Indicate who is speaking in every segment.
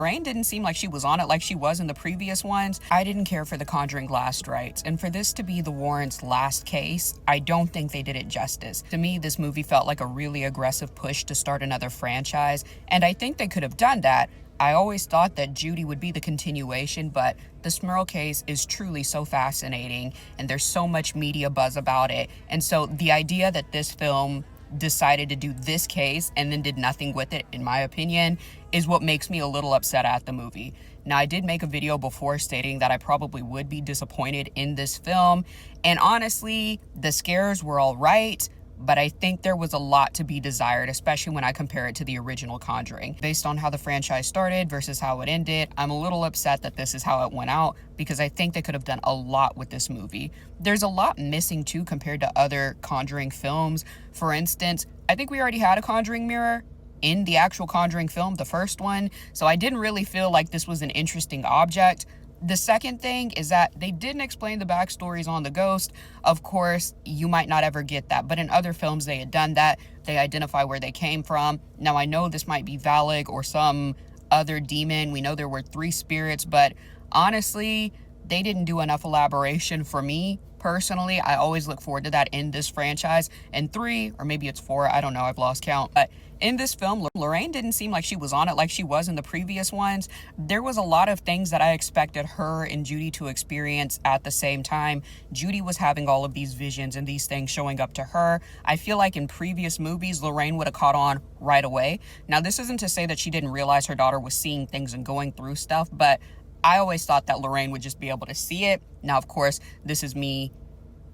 Speaker 1: Lorraine didn't seem like she was on it like she was in the previous ones. I didn't care for the Conjuring last rites, and for this to be the Warrens' last case, I don't think they did it justice. To me, this movie felt like a really aggressive push to start another franchise, and I think they could have done that. I always thought that Judy would be the continuation, but the Smurl case is truly so fascinating, and there's so much media buzz about it. And so the idea that this film decided to do this case and then did nothing with it, in my opinion, is what makes me a little upset at the movie. Now, I did make a video before stating that I probably would be disappointed in this film, and honestly, the scares were all right, but I think there was a lot to be desired, especially when I compare it to the original Conjuring. Based on how the franchise started versus how it ended, I'm a little upset that this is how it went out, because I think they could have done a lot with this movie. There's a lot missing too compared to other Conjuring films. For instance, I think we already had a Conjuring mirror in the actual Conjuring film, the first one, so I didn't really feel like this was an interesting object. The second thing is that they didn't explain the backstories on the ghost. Of course, you might not ever get that, but in other films they had done that. They identify where they came from. Now, I know this might be Valig or some other demon. We know there were 3 spirits, but honestly, they didn't do enough elaboration for me. Personally, I always look forward to that in this franchise. And 3, or maybe it's 4, I don't know, I've lost count. But in this film, Lorraine didn't seem like she was on it like she was in the previous ones. There was a lot of things that I expected her and Judy to experience at the same time. Judy was having all of these visions and these things showing up to her. I feel like in previous movies, Lorraine would have caught on right away. Now, this isn't to say that she didn't realize her daughter was seeing things and going through stuff, but I always thought that Lorraine would just be able to see it. Now, of course, this is me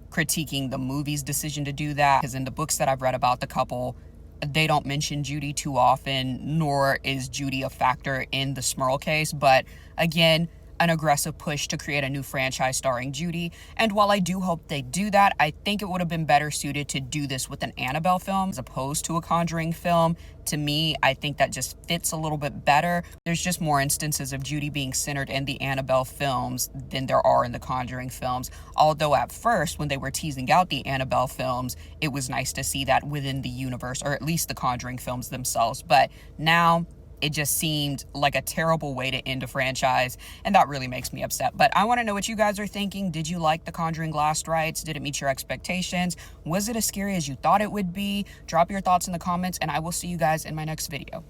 Speaker 1: critiquing the movie's decision to do that, because in the books that I've read about the couple, they don't mention Judy too often, nor is Judy a factor in the Smurl case. But again, an aggressive push to create a new franchise starring Judy. And while I do hope they do that, I think it would have been better suited to do this with an Annabelle film as opposed to a Conjuring film. To me, I think that just fits a little bit better. There's just more instances of Judy being centered in the Annabelle films than there are in the Conjuring films. Although at first, when they were teasing out the Annabelle films, it was nice to see that within the universe, or at least the Conjuring films themselves. But now, it just seemed like a terrible way to end a franchise, and that really makes me upset. But I want to know what you guys are thinking. Did you like the Conjuring last rites? Did it meet your expectations? Was it as scary as you thought it would be? Drop your thoughts in the comments, and I will see you guys in my next video.